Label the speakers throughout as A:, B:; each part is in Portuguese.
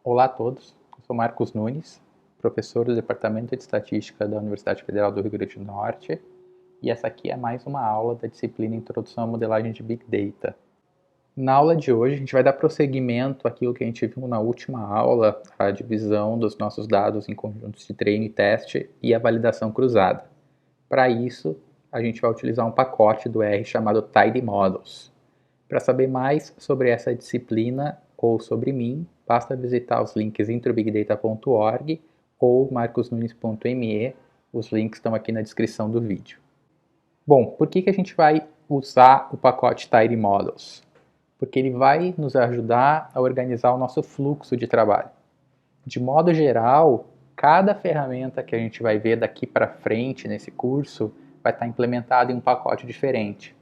A: Olá a todos, eu sou Marcos Nunes, professor do Departamento de Estatística da Universidade Federal do Rio Grande do Norte, e essa aqui é mais uma aula da disciplina Introdução à Modelagem de Big Data. Na aula de hoje, a gente vai dar prosseguimento àquilo que a gente viu na última aula, a divisão dos nossos dados em conjuntos de treino e teste e a validação cruzada. Para isso, a gente vai utilizar um pacote do R chamado Tidy Models. Para saber mais sobre essa disciplina ou sobre mim, basta visitar os links introbigdata.org ou marcosnunes.me. Os links estão aqui na descrição do vídeo. Bom, por que a gente vai usar o pacote Tidy Models? Porque ele vai nos ajudar a organizar o nosso fluxo de trabalho. De modo geral, cada ferramenta que a gente vai ver daqui para frente nesse curso vai estar implementada em um pacote diferente.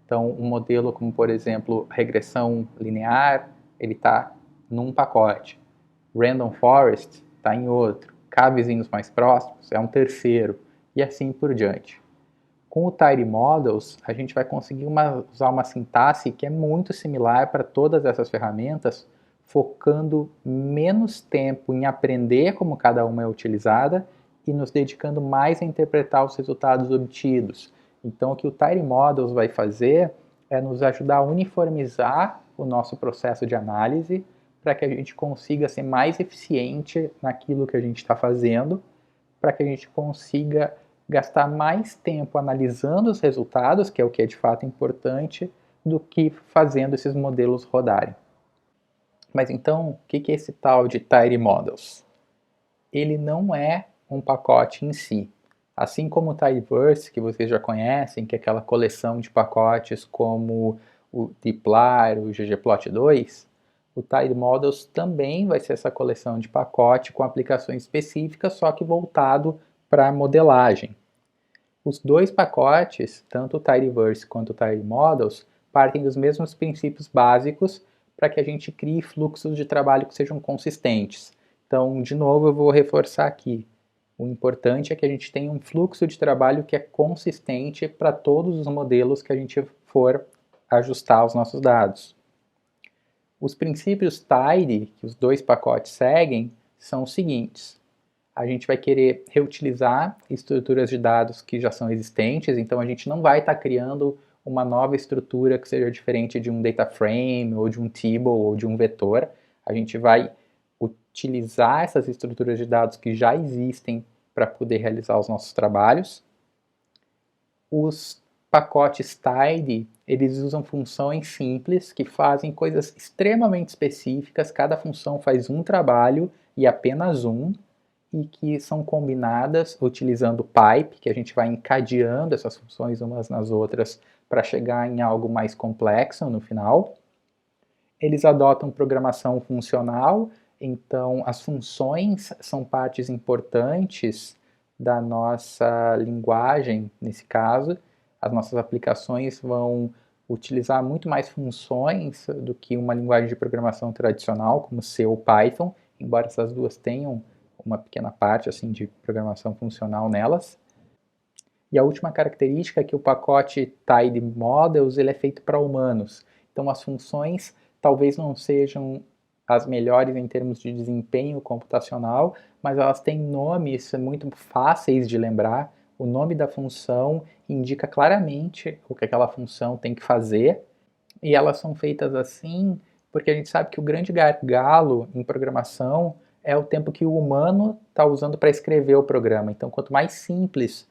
A: Então, um modelo como, por exemplo, regressão linear, ele está num pacote. Random Forest está em outro. K-vizinhos mais próximos é um terceiro. E assim por diante. Com o Tidy Models, a gente vai conseguir usar uma sintaxe que é muito similar para todas essas ferramentas, focando menos tempo em aprender como cada uma é utilizada e nos dedicando mais a interpretar os resultados obtidos. Então, o que o Tidy Models vai fazer é nos ajudar a uniformizar o nosso processo de análise para que a gente consiga ser mais eficiente naquilo que a gente está fazendo, para que a gente consiga gastar mais tempo analisando os resultados, que é o que é de fato importante, do que fazendo esses modelos rodarem. Mas então, o que é esse tal de Tidy Models? Ele não é um pacote em si. Assim como o Tidyverse, que vocês já conhecem, que é aquela coleção de pacotes como o dplyr, o ggplot2, o Tidy Models também vai ser essa coleção de pacote com aplicações específicas, só que voltado para a modelagem. Os dois pacotes, tanto o Tidyverse quanto o Tidy Models, partem dos mesmos princípios básicos para que a gente crie fluxos de trabalho que sejam consistentes. Então, de novo, eu vou reforçar aqui. O importante é que a gente tenha um fluxo de trabalho que é consistente para todos os modelos que a gente for ajustar os nossos dados. Os princípios Tidy, que os dois pacotes seguem, são os seguintes. A gente vai querer reutilizar estruturas de dados que já são existentes, então a gente não vai estar criando uma nova estrutura que seja diferente de um data frame, ou de um table, ou de um vetor. A gente vai utilizar essas estruturas de dados que já existem para poder realizar os nossos trabalhos. Os pacotes Tidy, eles usam funções simples que fazem coisas extremamente específicas, cada função faz um trabalho e apenas um, e que são combinadas utilizando pipe, que a gente vai encadeando essas funções umas nas outras para chegar em algo mais complexo no final. Eles adotam programação funcional, então as funções são partes importantes da nossa linguagem, nesse caso. As nossas aplicações vão utilizar muito mais funções do que uma linguagem de programação tradicional, como C ou Python, embora essas duas tenham uma pequena parte assim de programação funcional nelas. E a última característica é que o pacote Tidy Models ele é feito para humanos. Então as funções talvez não sejam as melhores em termos de desempenho computacional, mas elas têm nomes muito fáceis de lembrar. O nome da função indica claramente o que aquela função tem que fazer, e elas são feitas assim porque a gente sabe que o grande gargalo em programação é o tempo que o humano está usando para escrever o programa. Então, quanto mais simples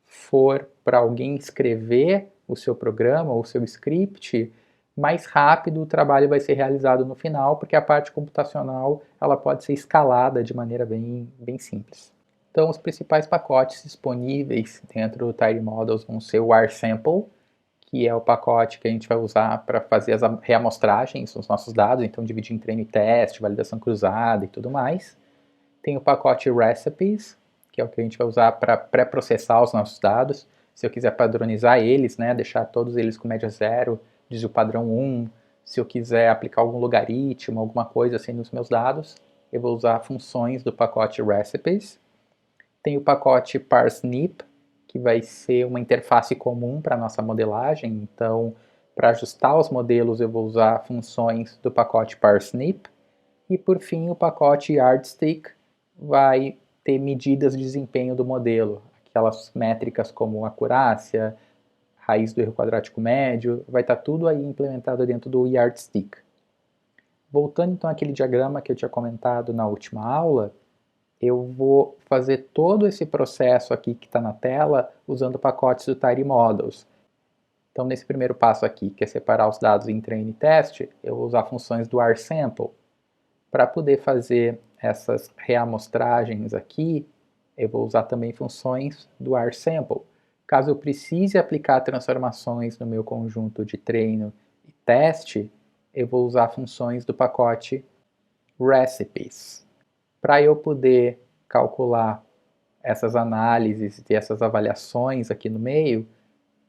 A: for para alguém escrever o seu programa ou o seu script, mais rápido o trabalho vai ser realizado no final, porque a parte computacional ela pode ser escalada de maneira bem simples. Então, os principais pacotes disponíveis dentro do Tidy Models vão ser o RSample, que é o pacote que a gente vai usar para fazer as reamostragens dos nossos dados, então dividir em treino e teste, validação cruzada e tudo mais. Tem o pacote Recipes, que é o que a gente vai usar para pré-processar os nossos dados. Se eu quiser padronizar eles, né, deixar todos eles com média 0, desvio padrão 1, se eu quiser aplicar algum logaritmo, alguma coisa assim nos meus dados, eu vou usar funções do pacote Recipes. Tem o pacote Parsnip, que vai ser uma interface comum para a nossa modelagem. Então, para ajustar os modelos, eu vou usar funções do pacote Parsnip. E por fim, o pacote Yardstick vai ter medidas de desempenho do modelo, aquelas métricas como acurácia, raiz do erro quadrático médio, vai estar tudo aí implementado dentro do Yardstick. Voltando então àquele diagrama que eu tinha comentado na última aula, eu vou fazer todo esse processo aqui que está na tela usando pacotes do Tidy Models. Então, nesse primeiro passo aqui, que é separar os dados em train e teste, eu vou usar funções do rsample. Para poder fazer essas reamostragens aqui, eu vou usar também funções do rsample. Caso eu precise aplicar transformações no meu conjunto de treino e teste, eu vou usar funções do pacote recipes. Para eu poder calcular essas análises e essas avaliações aqui no meio,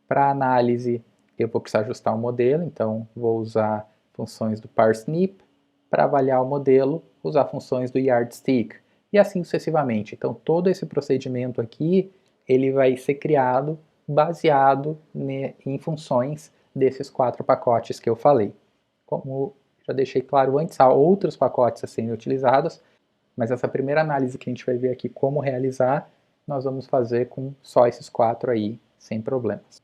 A: para análise eu vou precisar ajustar o modelo, então vou usar funções do parsnip. Para avaliar o modelo, usar funções do Yardstick, e assim sucessivamente. Então todo esse procedimento aqui, ele vai ser criado baseado em funções desses 4 pacotes que eu falei. Como já deixei claro antes, há outros pacotes a serem utilizados, mas essa primeira análise que a gente vai ver aqui como realizar, nós vamos fazer com só esses 4 aí, sem problemas.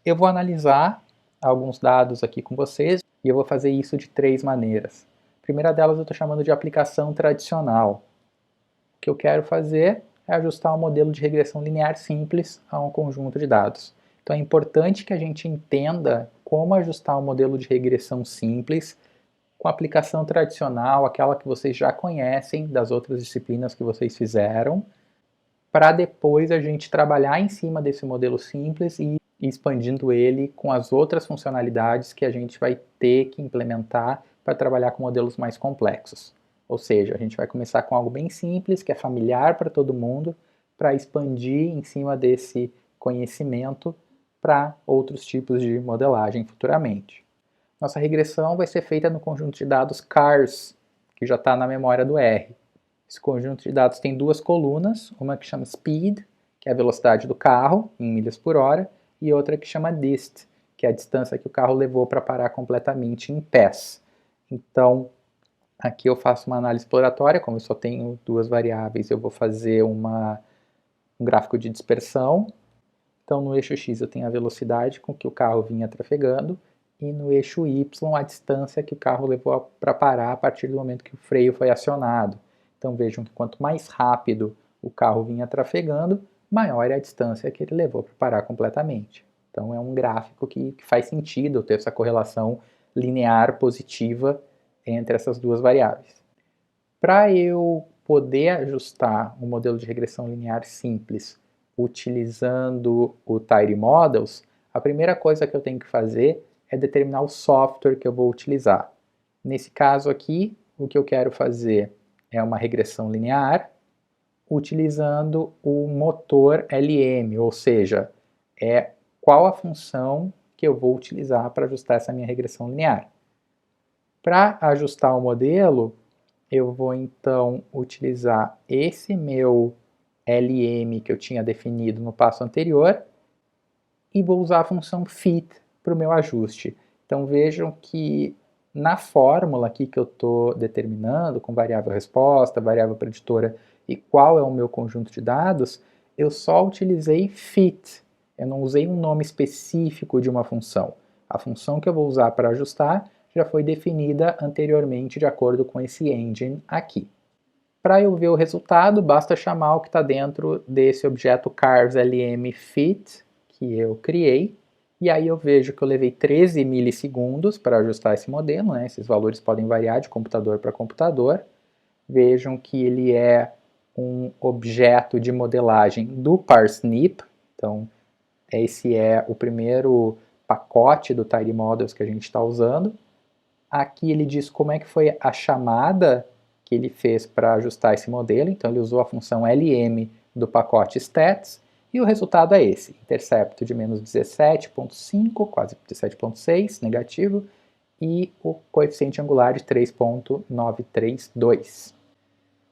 A: Eu vou analisar alguns dados aqui com vocês, e eu vou fazer isso de 3 maneiras. A primeira delas eu estou chamando de aplicação tradicional. O que eu quero fazer é ajustar um modelo de regressão linear simples a um conjunto de dados. Então é importante que a gente entenda como ajustar um modelo de regressão simples com a aplicação tradicional, aquela que vocês já conhecem das outras disciplinas que vocês fizeram, para depois a gente trabalhar em cima desse modelo simples e expandindo ele com as outras funcionalidades que a gente vai ter que implementar para trabalhar com modelos mais complexos. Ou seja, a gente vai começar com algo bem simples, que é familiar para todo mundo, para expandir em cima desse conhecimento para outros tipos de modelagem futuramente. Nossa regressão vai ser feita no conjunto de dados cars, que já está na memória do R. Esse conjunto de dados tem 2 colunas, uma que chama speed, que é a velocidade do carro, em milhas por hora, e outra que chama dist, que é a distância que o carro levou para parar completamente em pés. Então, aqui eu faço uma análise exploratória, como eu só tenho 2 variáveis, eu vou fazer um gráfico de dispersão. Então, no eixo X eu tenho a velocidade com que o carro vinha trafegando, e no eixo Y a distância que o carro levou para parar a partir do momento que o freio foi acionado. Então vejam que quanto mais rápido o carro vinha trafegando, maior é a distância que ele levou para parar completamente. Então é um gráfico que faz sentido ter essa correlação linear positiva entre essas 2 variáveis. Para eu poder ajustar um modelo de regressão linear simples utilizando o Tidy Models, a primeira coisa que eu tenho que fazer é determinar o software que eu vou utilizar. Nesse caso aqui, o que eu quero fazer é uma regressão linear utilizando o motor LM, ou seja, é qual a função que eu vou utilizar para ajustar essa minha regressão linear. Para ajustar o modelo, eu vou então utilizar esse meu LM que eu tinha definido no passo anterior e vou usar a função fit para o meu ajuste. Então vejam que na fórmula aqui que eu estou determinando, com variável resposta, variável preditora e qual é o meu conjunto de dados, eu só utilizei fit. Eu não usei um nome específico de uma função. A função que eu vou usar para ajustar já foi definida anteriormente de acordo com esse engine aqui. Para eu ver o resultado, basta chamar o que está dentro desse objeto carslmFit que eu criei, e aí eu vejo que eu levei 13 milissegundos para ajustar esse modelo, né? Esses valores podem variar de computador para computador. Vejam que ele é um objeto de modelagem do Parsnip, então esse é o primeiro pacote do Tidy Models que a gente está usando. Aqui ele diz como é que foi a chamada que ele fez para ajustar esse modelo, então ele usou a função LM do pacote stats, e o resultado é esse, intercepto de menos 17,5, quase 17,6, negativo, e o coeficiente angular de 3,932.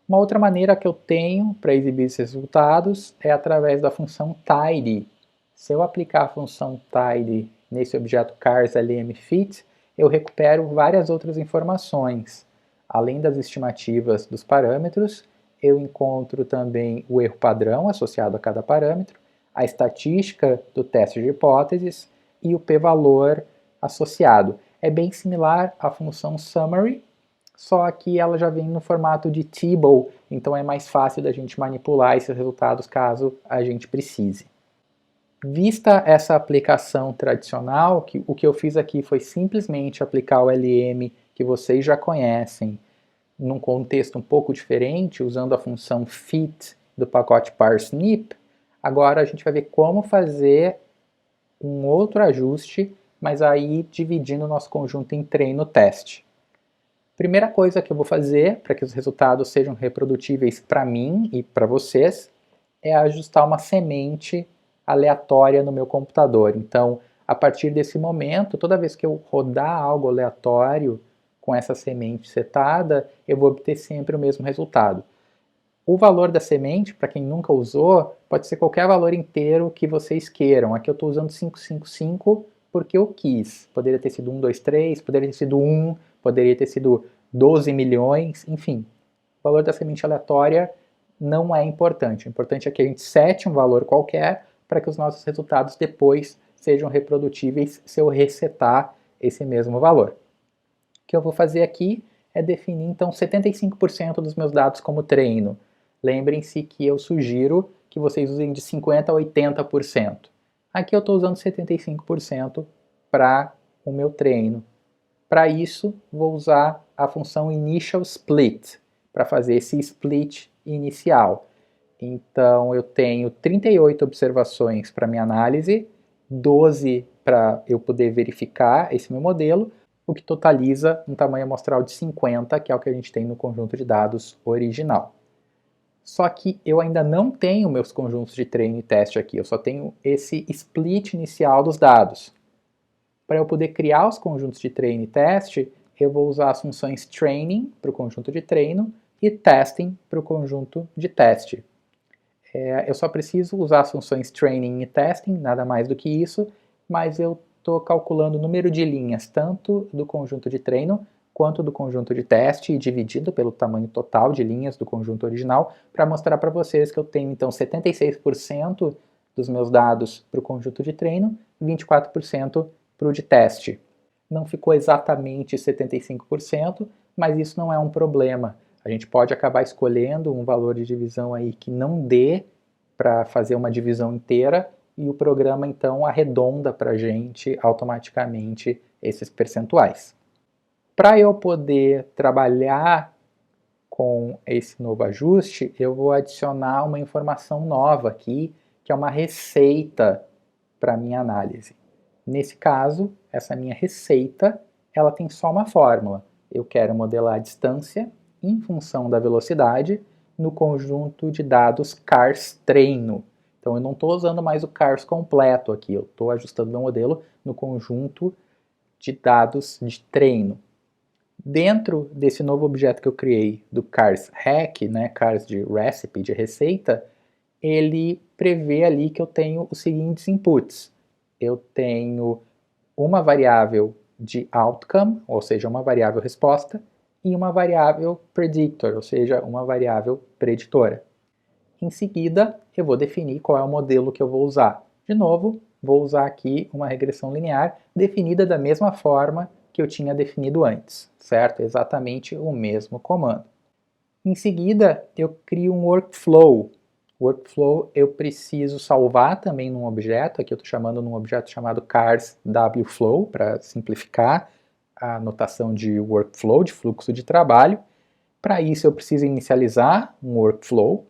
A: Uma outra maneira que eu tenho para exibir esses resultados é através da função tidy. Se eu aplicar a função tidy nesse objeto carslmFit, eu recupero várias outras informações. além das estimativas dos parâmetros, eu encontro também o erro padrão associado a cada parâmetro, a estatística do teste de hipóteses e o p-valor associado. É bem similar à função summary, só que ela já vem no formato de table, então é mais fácil da gente manipular esses resultados caso a gente precise. Vista essa aplicação tradicional, o que eu fiz aqui foi simplesmente aplicar o LM que vocês já conhecem num contexto um pouco diferente, usando a função fit do pacote parsnip. Agora a gente vai ver como fazer um outro ajuste, mas aí dividindo o nosso conjunto em treino-teste. Primeira coisa que eu vou fazer para que os resultados sejam reprodutíveis para mim e para vocês é ajustar uma semente aleatória no meu computador. Então, a partir desse momento, toda vez que eu rodar algo aleatório com essa semente setada, eu vou obter sempre o mesmo resultado. O valor da semente, para quem nunca usou, pode ser qualquer valor inteiro que vocês queiram. Aqui eu estou usando 555 porque eu quis. Poderia ter sido 1, 2, 3, poderia ter sido 1, poderia ter sido 12 milhões, enfim. O valor da semente aleatória não é importante. O importante é que a gente sete um valor qualquer para que os nossos resultados depois sejam reprodutíveis se eu resetar esse mesmo valor. O que eu vou fazer aqui é definir então 75% dos meus dados como treino. Lembrem-se que eu sugiro que vocês usem de 50% a 80%. Aqui eu estou usando 75% para o meu treino. Para isso, vou usar a função initial split, para fazer esse split inicial. Então, eu tenho 38 observações para minha análise, 12 para eu poder verificar esse meu modelo, o que totaliza um tamanho amostral de 50, que é o que a gente tem no conjunto de dados original. Só que eu ainda não tenho meus conjuntos de treino e teste aqui, eu só tenho esse split inicial dos dados. Para eu poder criar os conjuntos de treino e teste, eu vou usar as funções training para o conjunto de treino e testing para o conjunto de teste. Eu só preciso usar as funções training e testing, nada mais do que isso, mas eu estou calculando o número de linhas tanto do conjunto de treino quanto do conjunto de teste e dividido pelo tamanho total de linhas do conjunto original para mostrar para vocês que eu tenho então 76% dos meus dados para o conjunto de treino e 24% para o de teste. Não ficou exatamente 75%, mas isso não é um problema. A gente pode acabar escolhendo um valor de divisão aí que não dê para fazer uma divisão inteira e o programa então arredonda para a gente automaticamente esses percentuais. Para eu poder trabalhar com esse novo ajuste, eu vou adicionar uma informação nova aqui, que é uma receita para a minha análise. Nesse caso, essa minha receita, ela tem só uma fórmula. Eu quero modelar a distância em função da velocidade no conjunto de dados cars treino. Então eu não estou usando mais o cars completo aqui, eu estou ajustando meu modelo no conjunto de dados de treino. Dentro desse novo objeto que eu criei do cars hack, né, cars de recipe, de receita, ele prevê ali que eu tenho os seguintes inputs. Eu tenho uma variável de outcome, ou seja, uma variável resposta, e uma variável predictor, ou seja, uma variável preditora. Em seguida, eu vou definir qual é o modelo que eu vou usar. De novo, vou usar aqui uma regressão linear definida da mesma forma que eu tinha definido antes, certo? Exatamente o mesmo comando. Em seguida, eu crio um workflow. Workflow eu preciso salvar também num objeto, aqui eu estou chamando num objeto chamado cars wflow, para simplificar a notação de workflow, de fluxo de trabalho. Para isso eu preciso inicializar um workflow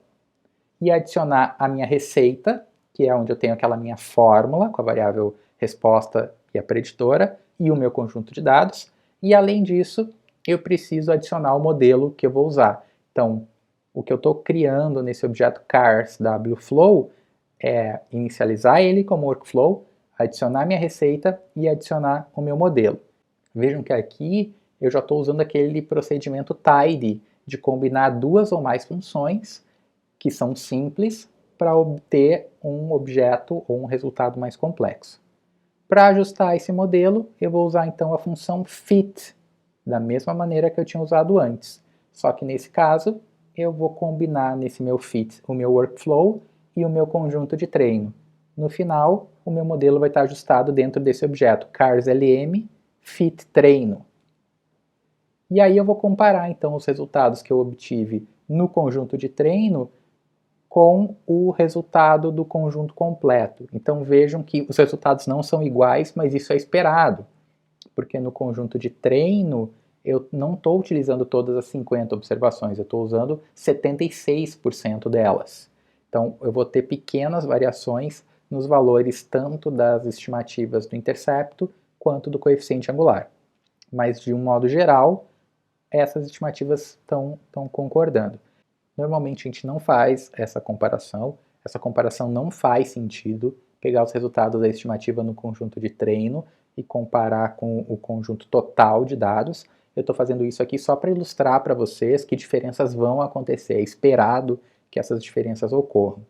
A: e adicionar a minha receita, que é onde eu tenho aquela minha fórmula com a variável resposta e a preditora, e o meu conjunto de dados. E além disso, eu preciso adicionar o modelo que eu vou usar. Então, o que eu estou criando nesse objeto cars wflow é inicializar ele como workflow, adicionar minha receita e adicionar o meu modelo. Vejam que aqui eu já estou usando aquele procedimento tidy de combinar duas ou mais funções que são simples para obter um objeto ou um resultado mais complexo. Para ajustar esse modelo, eu vou usar então a função fit da mesma maneira que eu tinha usado antes. Só que nesse caso, eu vou combinar nesse meu fit o meu workflow e o meu conjunto de treino. No final, o meu modelo vai estar ajustado dentro desse objeto, carslm fit treino. E aí eu vou comparar então os resultados que eu obtive no conjunto de treino com o resultado do conjunto completo. Então vejam que os resultados não são iguais, mas isso é esperado, porque no conjunto de treino eu não estou utilizando todas as 50 observações, eu estou usando 76% delas. Então eu vou ter pequenas variações nos valores tanto das estimativas do intercepto quanto do coeficiente angular. Mas de um modo geral, essas estimativas estão concordando. Normalmente a gente não faz essa comparação não faz sentido pegar os resultados da estimativa no conjunto de treino e comparar com o conjunto total de dados. Eu estou fazendo isso aqui só para ilustrar para vocês que diferenças vão acontecer, é esperado que essas diferenças ocorram.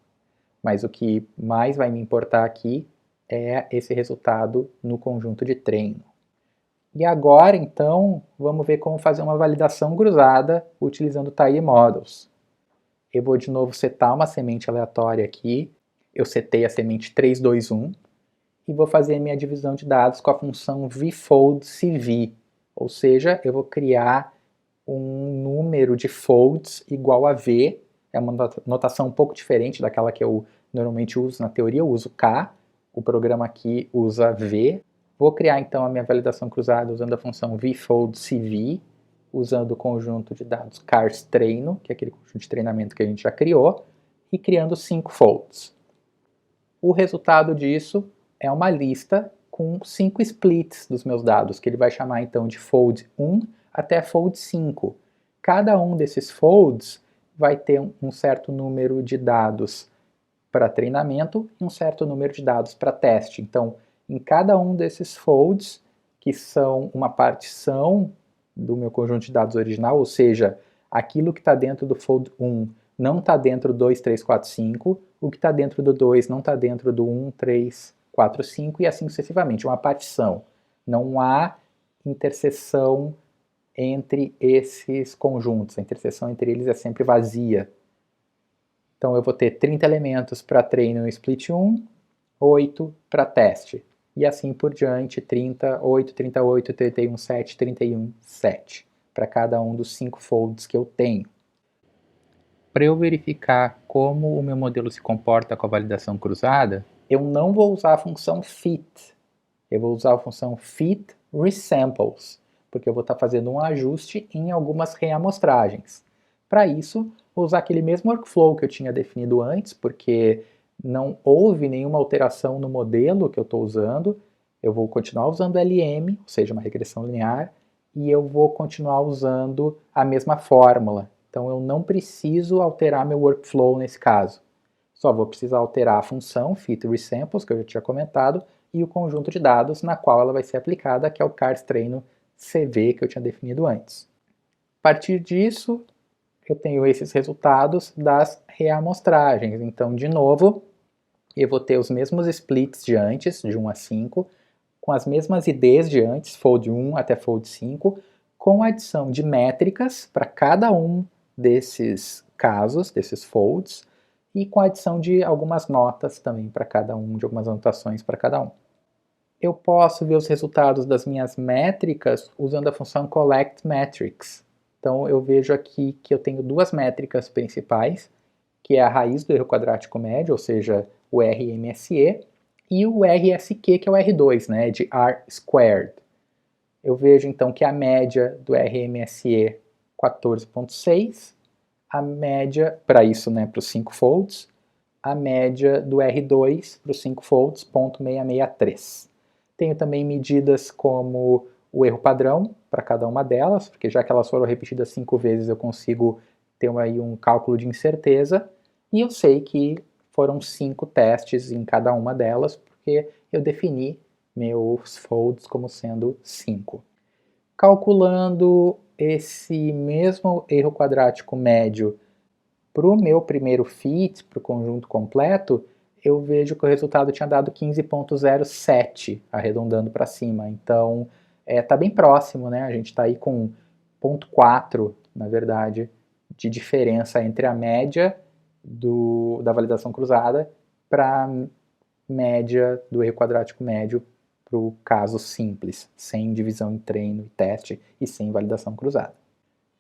A: Mas o que mais vai me importar aqui é esse resultado no conjunto de treino. E agora, então, vamos ver como fazer uma validação cruzada utilizando TAIE Models. Eu vou de novo setar uma semente aleatória aqui. Eu setei a semente 321 e vou fazer minha divisão de dados com a função vfoldcv. Ou seja, eu vou criar um número de folds igual a v. É uma notação um pouco diferente daquela que eu normalmente uso na teoria. Eu uso k, o programa aqui usa v. Vou criar então a minha validação cruzada usando a função vfoldcv, usando o conjunto de dados carstreino, que é aquele conjunto de treinamento que a gente já criou, e criando 5 folds. O resultado disso é uma lista com 5 splits dos meus dados, que ele vai chamar então de fold 1 até fold 5. Cada um desses folds vai ter um certo número de dados para treinamento e um certo número de dados para teste. Então, em cada um desses folds, que são uma partição do meu conjunto de dados original, ou seja, aquilo que está dentro do fold 1 não está dentro do 2, 3, 4, 5, o que está dentro do 2 não está dentro do 1, 3, 4, 5 e assim sucessivamente, uma partição. Não há interseção entre esses conjuntos, a interseção entre eles é sempre vazia. Então eu vou ter 30 elementos para treino no split 1, 8 para teste. E assim por diante, 38, 38, 31, 7, 31, 7, para cada um dos 5 folds que eu tenho. Para eu verificar como o meu modelo se comporta com a validação cruzada, eu não vou usar a função fit, eu vou usar a função fit resamples, porque eu vou estar fazendo um ajuste em algumas reamostragens. Para isso, vou usar aquele mesmo workflow que eu tinha definido antes, porque não houve nenhuma alteração no modelo que eu estou usando. Eu vou continuar usando LM, ou seja, uma regressão linear, e eu vou continuar usando a mesma fórmula. Então eu não preciso alterar meu workflow nesse caso. Só vou precisar alterar a função fit resamples, que eu já tinha comentado, e o conjunto de dados na qual ela vai ser aplicada, que é o carstreino CV que eu tinha definido antes. A partir disso, eu tenho esses resultados das reamostragens. Então, de novo, eu vou ter os mesmos splits de antes, de 1 a 5, com as mesmas IDs de antes, fold 1 até fold 5, com a adição de métricas para cada um desses casos, desses folds, e com a adição de algumas notas também para cada um, de algumas anotações para cada um. Eu posso ver os resultados das minhas métricas usando a função collectMetrics. Então eu vejo aqui que eu tenho duas métricas principais, que é a raiz do erro quadrático médio, ou seja, o RMSE, e o RSQ, que é o R2, né, de R squared. Eu vejo então que a média do RMSE 14.6, a média, para isso, né, para os 5 folds, a média do R2 para os 5 folds, 0.663. Tenho também medidas como o erro padrão para cada uma delas, porque já que elas foram repetidas 5 vezes, eu consigo ter aí um cálculo de incerteza, e eu sei que foram 5 testes em cada uma delas, porque eu defini meus folds como sendo 5. Calculando esse mesmo erro quadrático médio para o meu primeiro fit, para o conjunto completo, eu vejo que o resultado tinha dado 15.07, arredondando para cima. Então, está bem próximo, né? A gente está aí com 0,4, na verdade, de diferença entre a média da validação cruzada para a média do erro quadrático médio para o caso simples, sem divisão em treino e teste e sem validação cruzada.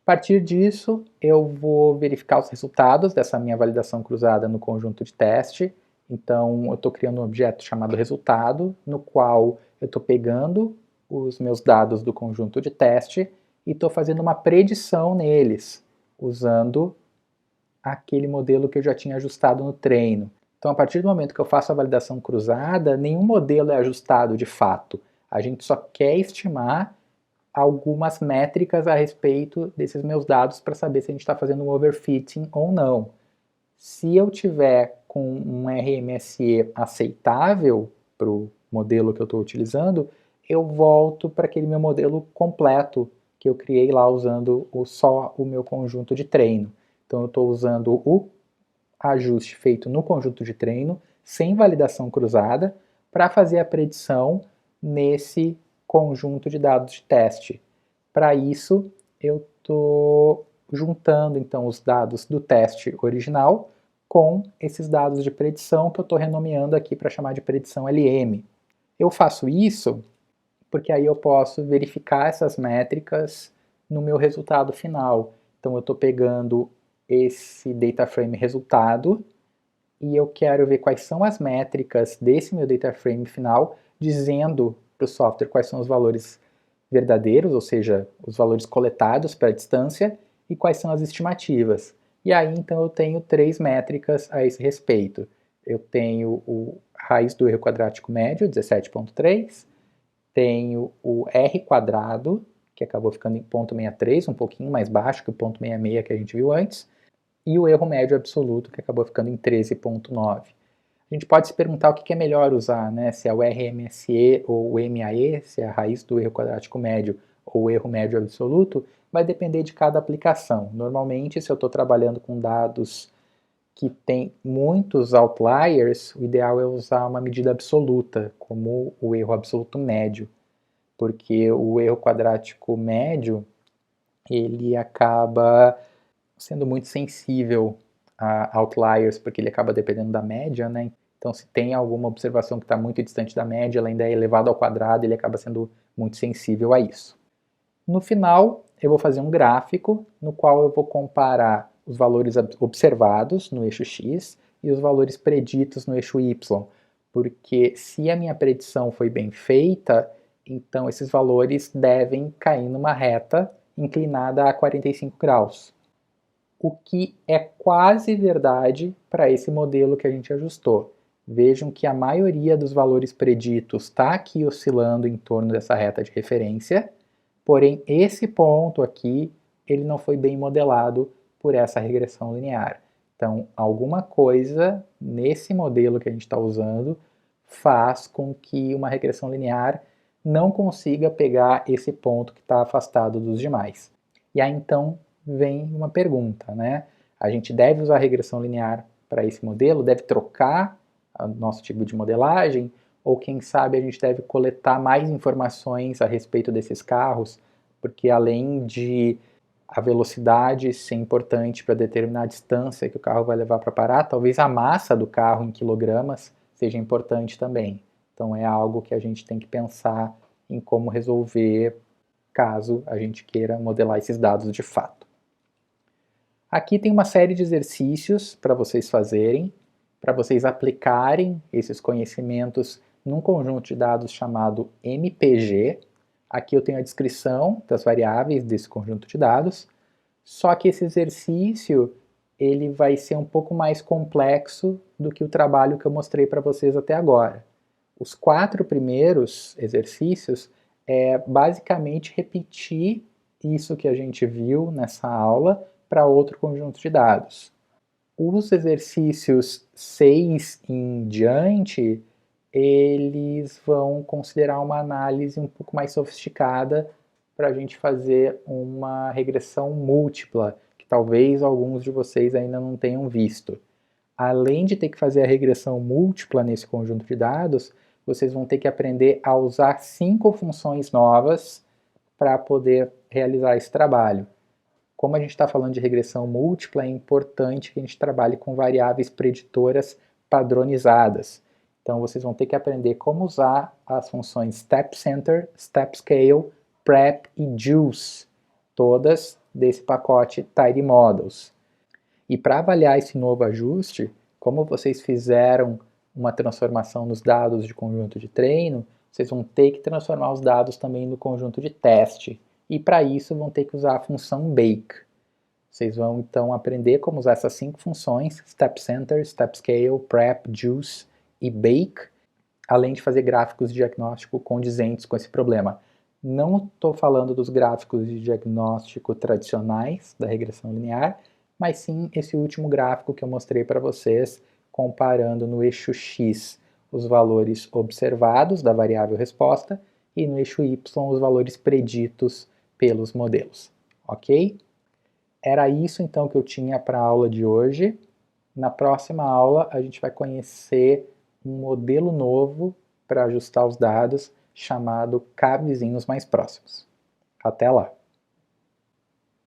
A: A partir disso, eu vou verificar os resultados dessa minha validação cruzada no conjunto de teste. Então, eu estou criando um objeto chamado resultado, no qual eu estou pegando os meus dados do conjunto de teste e estou fazendo uma predição neles, usando aquele modelo que eu já tinha ajustado no treino. Então, a partir do momento que eu faço a validação cruzada, nenhum modelo é ajustado de fato. A gente só quer estimar algumas métricas a respeito desses meus dados para saber se a gente está fazendo um overfitting ou não. Se eu tiver com um RMSE aceitável para o modelo que eu estou utilizando, eu volto para aquele meu modelo completo que eu criei lá usando só o meu conjunto de treino. Então, eu estou usando o ajuste feito no conjunto de treino, sem validação cruzada, para fazer a predição nesse conjunto de dados de teste. Para isso, eu estou juntando então os dados do teste original com esses dados de predição que eu estou renomeando aqui para chamar de predição LM. Eu faço isso porque aí eu posso verificar essas métricas no meu resultado final. Então eu estou pegando esse data frame resultado e eu quero ver quais são as métricas desse meu data frame final, dizendo para o software quais são os valores verdadeiros, ou seja, os valores coletados para a distância, e quais são as estimativas. E aí então eu tenho 3 métricas a esse respeito. Eu tenho o raiz do erro quadrático médio, 17,3, tenho o R quadrado, que acabou ficando em 0,63, um pouquinho mais baixo que o 0,66 que a gente viu antes, e o erro médio absoluto, que acabou ficando em 13,9. A gente pode se perguntar o que é melhor usar, né? Se é o RMSE ou o MAE, se é a raiz do erro quadrático médio ou o erro médio absoluto, vai depender de cada aplicação. Normalmente, se eu estou trabalhando com dados que tem muitos outliers, o ideal é usar uma medida absoluta, como o erro absoluto médio, porque o erro quadrático médio, ele acaba sendo muito sensível a outliers, porque ele acaba dependendo da média, né? Então, se tem alguma observação que está muito distante da média, ela ainda é elevada ao quadrado, ele acaba sendo muito sensível a isso. No final, eu vou fazer um gráfico no qual eu vou comparar os valores observados no eixo X e os valores preditos no eixo Y, porque se a minha predição foi bem feita, então esses valores devem cair numa reta inclinada a 45 graus, o que é quase verdade para esse modelo que a gente ajustou. Vejam que a maioria dos valores preditos está aqui oscilando em torno dessa reta de referência, porém esse ponto aqui ele não foi bem modelado por essa regressão linear. Então, alguma coisa nesse modelo que a gente está usando faz com que uma regressão linear não consiga pegar esse ponto que está afastado dos demais. E aí então vem uma pergunta, né? A gente deve usar regressão linear para esse modelo? Deve trocar o nosso tipo de modelagem? Ou quem sabe a gente deve coletar mais informações a respeito desses carros? Porque além de a velocidade ser importante para determinar a distância que o carro vai levar para parar, talvez a massa do carro em quilogramas seja importante também. Então é algo que a gente tem que pensar em como resolver caso a gente queira modelar esses dados de fato. Aqui tem uma série de exercícios para vocês fazerem, para vocês aplicarem esses conhecimentos num conjunto de dados chamado MPG. Aqui eu tenho a descrição das variáveis desse conjunto de dados, só que esse exercício ele vai ser um pouco mais complexo do que o trabalho que eu mostrei para vocês até agora. Os 4 primeiros exercícios é basicamente repetir isso que a gente viu nessa aula para outro conjunto de dados. Os exercícios 6 em diante, eles vão considerar uma análise um pouco mais sofisticada para a gente fazer uma regressão múltipla, que talvez alguns de vocês ainda não tenham visto. Além de ter que fazer a regressão múltipla nesse conjunto de dados, vocês vão ter que aprender a usar 5 funções novas para poder realizar esse trabalho. Como a gente está falando de regressão múltipla, é importante que a gente trabalhe com variáveis preditoras padronizadas. Então vocês vão ter que aprender como usar as funções step-center, step-scale, prep e juice, todas desse pacote Tidy Models. E para avaliar esse novo ajuste, como vocês fizeram uma transformação nos dados de conjunto de treino, vocês vão ter que transformar os dados também no conjunto de teste. E para isso vão ter que usar a função bake. Vocês vão então aprender como usar essas 5 funções, step center, step scale, prep, juice e bake, além de fazer gráficos de diagnóstico condizentes com esse problema. Não estou falando dos gráficos de diagnóstico tradicionais da regressão linear, mas sim esse último gráfico que eu mostrei para vocês, comparando no eixo X os valores observados da variável resposta e no eixo Y os valores preditos pelos modelos. Ok? Era isso então que eu tinha para a aula de hoje. Na próxima aula a gente vai conhecer um modelo novo para ajustar os dados chamado K-vizinhos mais próximos. Até lá!